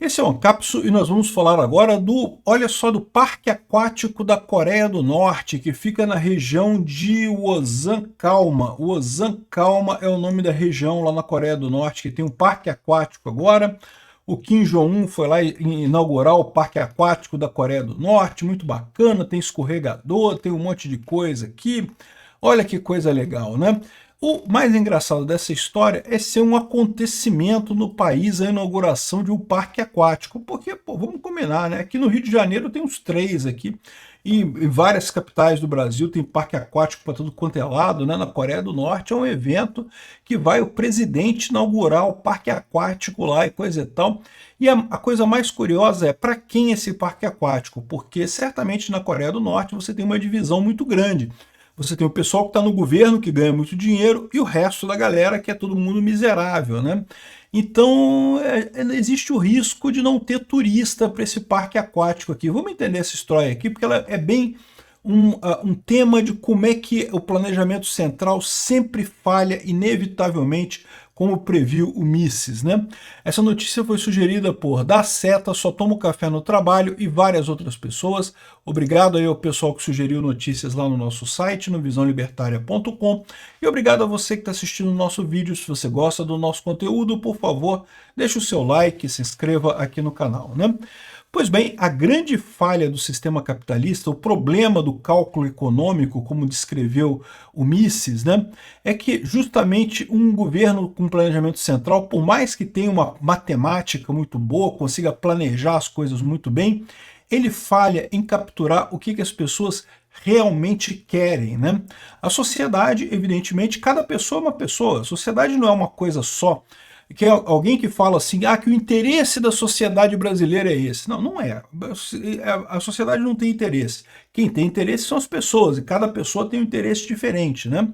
Esse é o Ancapsu e nós vamos falar agora olha só, do Parque Aquático da Coreia do Norte, que fica na região de Osan-Kalma. Osan-Kalma é o nome da região lá na Coreia do Norte, que tem um parque aquático agora. O Kim Jong-un foi lá inaugurar o Parque Aquático da Coreia do Norte, muito bacana, tem escorregador, tem um monte de coisa aqui. Olha que coisa legal, né? O mais engraçado dessa história é ser um acontecimento no país a inauguração de um parque aquático, porque, pô, vamos combinar, né? Aqui no Rio de Janeiro tem uns 3 aqui, e em várias capitais do Brasil tem parque aquático para tudo quanto é lado, né? Na Coreia do Norte é um evento que vai o presidente inaugurar o parque aquático lá e coisa e tal. E a coisa mais curiosa é para quem esse parque aquático, porque certamente na Coreia do Norte você tem uma divisão muito grande. Você tem o pessoal que está no governo, que ganha muito dinheiro, e o resto da galera, que é todo mundo miserável, né? Então, existe o risco de não ter turista para esse parque aquático aqui. Vamos entender essa história aqui, porque ela é bem um tema de como é que o planejamento central sempre falha, inevitavelmente, como previu o Mises, né? Essa notícia foi sugerida por Da Seta, Só Tomo Café no Trabalho e várias outras pessoas. Obrigado aí ao pessoal que sugeriu notícias lá no nosso site, no visãolibertaria.com. E obrigado a você que está assistindo o nosso vídeo. Se você gosta do nosso conteúdo, por favor, deixe o seu like e se inscreva aqui no canal, né? Pois bem, a grande falha do sistema capitalista, o problema do cálculo econômico, como descreveu o Mises, né, é que justamente um governo com planejamento central, por mais que tenha uma matemática muito boa, consiga planejar as coisas muito bem, ele falha em capturar o que as pessoas realmente querem, né? A sociedade, evidentemente, cada pessoa é uma pessoa, a sociedade não é uma coisa só, que é alguém que fala assim, que o interesse da sociedade brasileira é esse. Não, não é. A sociedade não tem interesse. Quem tem interesse são as pessoas, e cada pessoa tem um interesse diferente, né?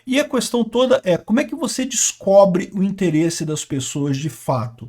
E a questão toda é, como é que você descobre o interesse das pessoas de fato?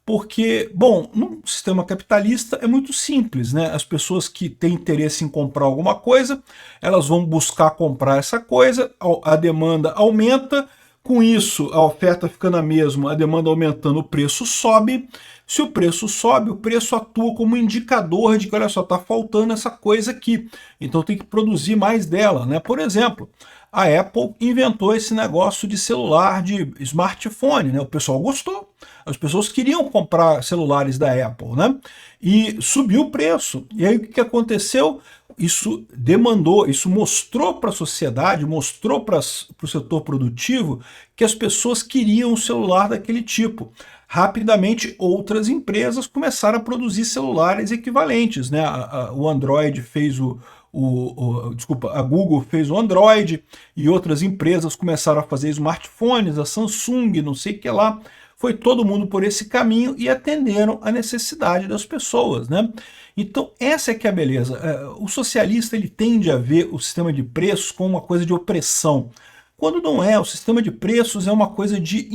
Porque, bom, no sistema capitalista é muito simples, né? As pessoas que têm interesse em comprar alguma coisa, elas vão buscar comprar essa coisa, a demanda aumenta, com isso, a oferta ficando a mesma, a demanda aumentando, o preço sobe. Se o preço sobe, o preço atua como indicador de que, olha só, está faltando essa coisa aqui. Então tem que produzir mais dela, né? Por exemplo, a Apple inventou esse negócio de celular, de smartphone, né? O pessoal gostou. As pessoas queriam comprar celulares da Apple, né? E subiu o preço. E aí o que aconteceu? Isso demandou, isso mostrou para a sociedade, mostrou para o setor produtivo que as pessoas queriam um celular daquele tipo. Rapidamente, outras empresas começaram a produzir celulares equivalentes, né? O Android fez desculpa, a Google fez o Android e outras empresas começaram a fazer smartphones, a Samsung, não sei o que lá. Foi todo mundo por esse caminho e atenderam a necessidade das pessoas, né? Então essa é que é a beleza. O socialista ele tende a ver o sistema de preços como uma coisa de opressão, quando não é. O sistema de preços é uma coisa de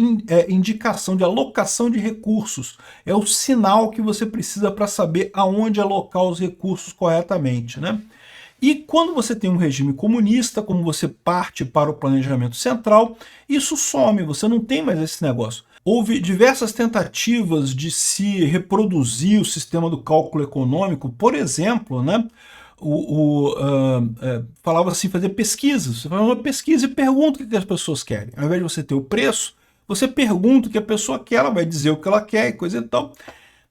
indicação, de alocação de recursos. É o sinal que você precisa para saber aonde alocar os recursos corretamente, né? E quando você tem um regime comunista, como você parte para o planejamento central, isso some, você não tem mais esse negócio. Houve diversas tentativas de se reproduzir o sistema do cálculo econômico, por exemplo, né? Falava assim, fazer pesquisas. Você faz uma pesquisa e pergunta o que as pessoas querem. Ao invés de você ter o preço, você pergunta o que a pessoa quer, ela vai dizer o que ela quer e coisa e tal.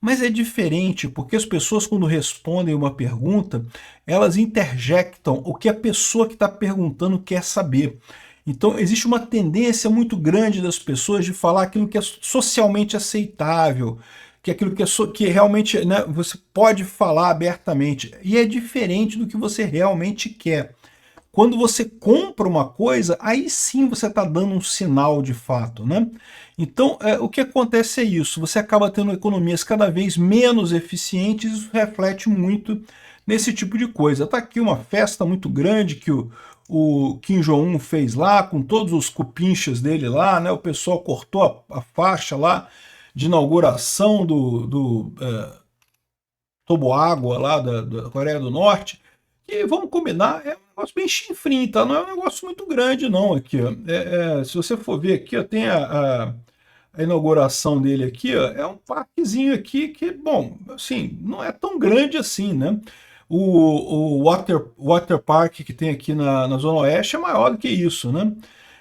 Mas é diferente, porque as pessoas, quando respondem uma pergunta, elas interjectam o que a pessoa que está perguntando quer saber. Então, existe uma tendência muito grande das pessoas de falar aquilo que é socialmente aceitável, que é aquilo que realmente, né, você pode falar abertamente. E é diferente do que você realmente quer. Quando você compra uma coisa, aí sim você está dando um sinal de fato, né? Então, o que acontece é isso, você acaba tendo economias cada vez menos eficientes, e isso reflete muito nesse tipo de coisa. Está aqui uma festa muito grande que o Kim Jong-un fez lá, com todos os cupinchas dele lá, né? O pessoal cortou a faixa lá de inauguração do toboágua lá da Coreia do Norte. E vamos combinar, é um negócio bem chinfrim, tá? Não é um negócio muito grande, não, aqui, ó. Se você for ver aqui, ó, tem a inauguração dele aqui, ó, é um parquezinho aqui que, bom, assim, não é tão grande assim, né? O Water Park que tem aqui na Zona Oeste é maior do que isso, né?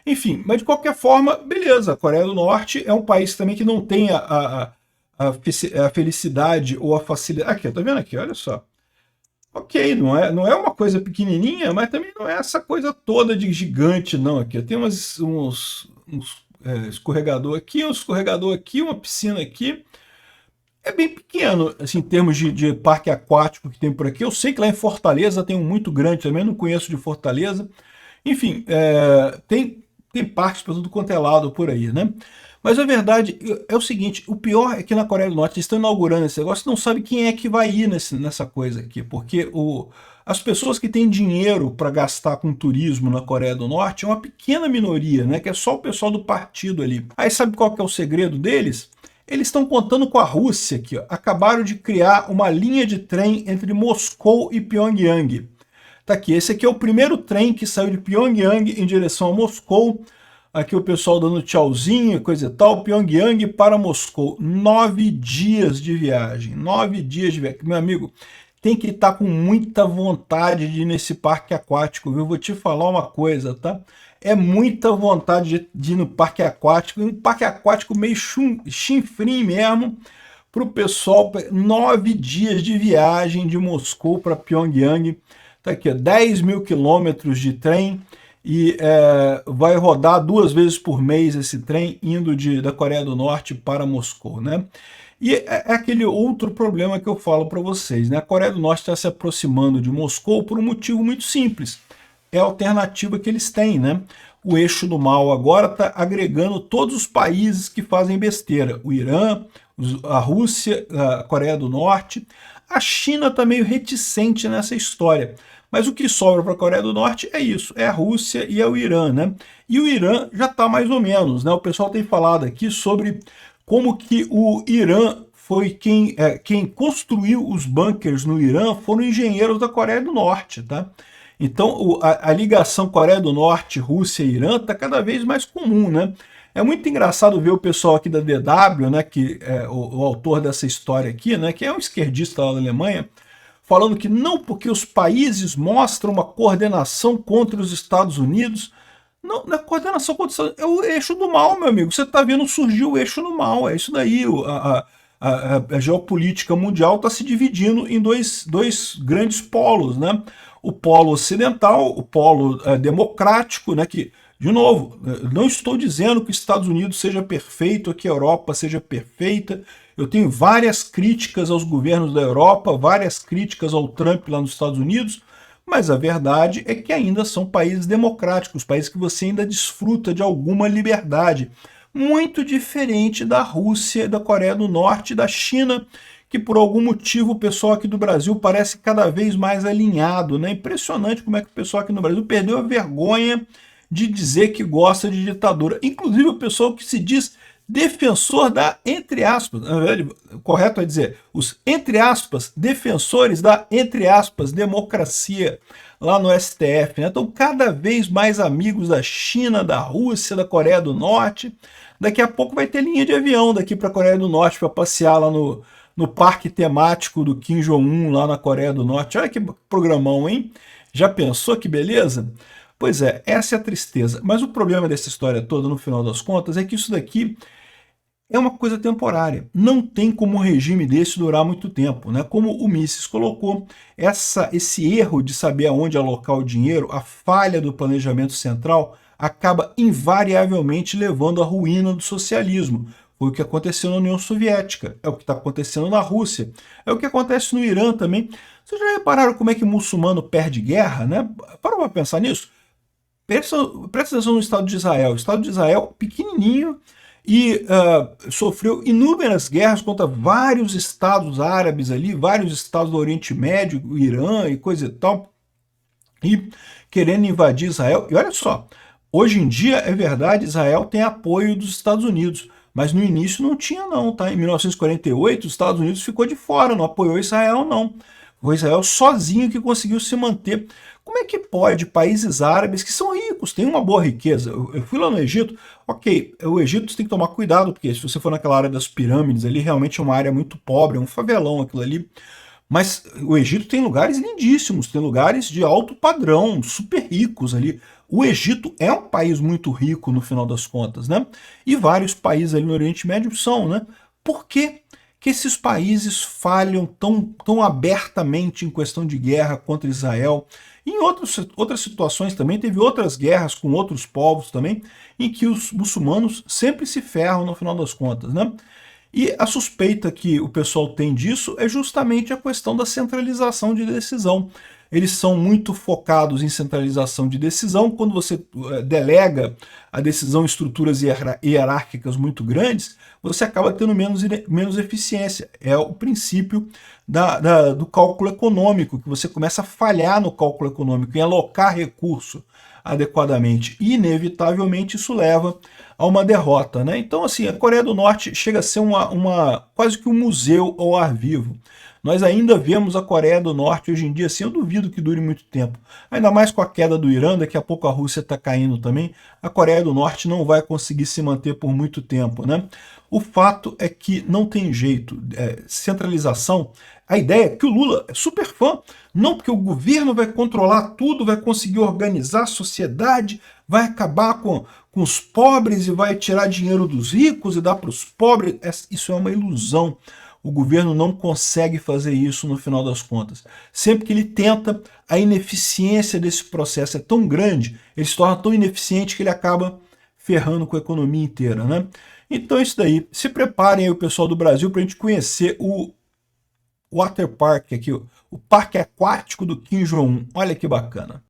Enfim, mas de qualquer forma, beleza, a Coreia do Norte é um país também que não tem a felicidade ou a facilidade. Aqui, tá vendo aqui? Olha só. Ok, não é uma coisa pequenininha, mas também não é essa coisa toda de gigante, não. Aqui tem uns escorregador aqui, um escorregador aqui, uma piscina aqui. É bem pequeno, assim, em termos de parque aquático que tem por aqui. Eu sei que lá em Fortaleza tem um muito grande também, não conheço de Fortaleza. Enfim, tem parques para tudo quanto é lado por aí, né? Mas a verdade é o seguinte, o pior é que na Coreia do Norte eles estão inaugurando esse negócio, não sabe quem é que vai ir nessa coisa aqui, porque as pessoas que têm dinheiro para gastar com turismo na Coreia do Norte é uma pequena minoria, né? Que é só o pessoal do partido ali. Aí sabe qual que é o segredo deles? Eles estão contando com a Rússia aqui, ó. Acabaram de criar uma linha de trem entre Moscou e Pyongyang. Tá aqui, esse aqui é o primeiro trem que saiu de Pyongyang em direção a Moscou. Aqui o pessoal dando tchauzinho, coisa e tal. Pyongyang para Moscou. 9 dias de viagem. 9 dias de viagem. Meu amigo, tem que estar com muita vontade de ir nesse parque aquático, viu? Vou te falar uma coisa, tá? É muita vontade de ir no parque aquático. Um parque aquático meio chinfrim mesmo. Para o pessoal, 9 dias de viagem de Moscou para Pyongyang. Tá aqui, 10 mil quilômetros de trem e vai rodar 2 vezes por mês esse trem indo da Coreia do Norte para Moscou, né? E é aquele outro problema que eu falo para vocês, né? A Coreia do Norte está se aproximando de Moscou por um motivo muito simples. É a alternativa que eles têm, né? O eixo do mal agora está agregando todos os países que fazem besteira. O Irã, a Rússia, a Coreia do Norte. A China está meio reticente nessa história. Mas o que sobra para a Coreia do Norte é isso, é a Rússia e é o Irã, né? E o Irã já está mais ou menos, né? O pessoal tem falado aqui sobre como que o Irã foi quem construiu os bunkers no Irã foram engenheiros da Coreia do Norte, tá? Então a ligação Coreia do Norte, Rússia e Irã está cada vez mais comum, né? É muito engraçado ver o pessoal aqui da DW, né, que é o autor dessa história aqui, né, que é um esquerdista lá da Alemanha, falando que não porque os países mostram uma coordenação contra os Estados Unidos, não é coordenação contra os Estados Unidos, é o eixo do mal, meu amigo. Você está vendo surgir o eixo do mal, é isso daí. A geopolítica mundial está se dividindo em dois grandes polos, né? O polo ocidental, o polo democrático, né, que, de novo, não estou dizendo que os Estados Unidos seja perfeito, que a Europa seja perfeita. Eu tenho várias críticas aos governos da Europa, várias críticas ao Trump lá nos Estados Unidos, mas a verdade é que ainda são países democráticos, países que você ainda desfruta de alguma liberdade. Muito diferente da Rússia, da Coreia do Norte e da China, que por algum motivo o pessoal aqui do Brasil parece cada vez mais alinhado, né? Impressionante como é que o pessoal aqui no Brasil perdeu a vergonha de dizer que gosta de ditadura. Inclusive o pessoal que se diz defensor da, entre aspas, na verdade, correto é dizer, os, entre aspas, defensores da, entre aspas, democracia lá no STF, né? Estão cada vez mais amigos da China, da Rússia, da Coreia do Norte. Daqui a pouco vai ter linha de avião daqui para a Coreia do Norte para passear lá no parque temático do Kim Jong-un lá na Coreia do Norte. Olha que programão, hein? Já pensou que beleza? Pois é, essa é a tristeza. Mas o problema dessa história toda, no final das contas, é que isso daqui é uma coisa temporária. Não tem como um regime desse durar muito tempo, né? Como o Mises colocou, esse erro de saber aonde alocar o dinheiro, a falha do planejamento central, acaba invariavelmente levando à ruína do socialismo. Foi o que aconteceu na União Soviética, é o que está acontecendo na Rússia, é o que acontece no Irã também. Vocês já repararam como é que o muçulmano perde guerra, né? Parou para pensar nisso? Presta atenção no Estado de Israel. O Estado de Israel, pequenininho, e sofreu inúmeras guerras contra vários estados árabes ali, vários estados do Oriente Médio, o Irã e coisa e tal, e querendo invadir Israel. E olha só, hoje em dia, é verdade, Israel tem apoio dos Estados Unidos, mas no início não tinha não, tá? Em 1948, os Estados Unidos ficou de fora, não apoiou Israel não. Foi Israel sozinho que conseguiu se manter Como é que pode países árabes que são ricos, têm uma boa riqueza? Eu fui lá no Egito, ok, o Egito você tem que tomar cuidado, porque se você for naquela área das pirâmides ali, realmente é uma área muito pobre, é um favelão aquilo ali. Mas o Egito tem lugares lindíssimos, tem lugares de alto padrão, super ricos ali. O Egito é um país muito rico no final das contas, né? E vários países ali no Oriente Médio são, né? Por que que esses países falham tão abertamente em questão de guerra contra Israel? Em outras situações também, teve outras guerras com outros povos também, em que os muçulmanos sempre se ferram no final das contas, né? E a suspeita que o pessoal tem disso é justamente a questão da centralização de decisão. Eles são muito focados em centralização de decisão. Quando você delega a decisão em estruturas hierárquicas muito grandes, você acaba tendo menos eficiência. É o princípio do cálculo econômico, que você começa a falhar no cálculo econômico, em alocar recurso adequadamente. E, inevitavelmente, isso leva a uma derrota, né? Então, assim, a Coreia do Norte chega a ser quase que um museu ao ar vivo. Nós ainda vemos a Coreia do Norte hoje em dia, assim, eu duvido que dure muito tempo. Ainda mais com a queda do Irã, daqui a pouco a Rússia está caindo também, a Coreia do Norte não vai conseguir se manter por muito tempo, né? O fato é que não tem jeito. Centralização, a ideia é que o Lula é super fã, não porque o governo vai controlar tudo, vai conseguir organizar a sociedade, vai acabar com os pobres e vai tirar dinheiro dos ricos e dar para os pobres. Isso é uma ilusão. O governo não consegue fazer isso no final das contas. Sempre que ele tenta, a ineficiência desse processo é tão grande, ele se torna tão ineficiente que ele acaba ferrando com a economia inteira, né? Então é isso daí. Se preparem aí o pessoal do Brasil para a gente conhecer o Water Park aqui, o Parque Aquático do Kim Jong-un. Olha que bacana.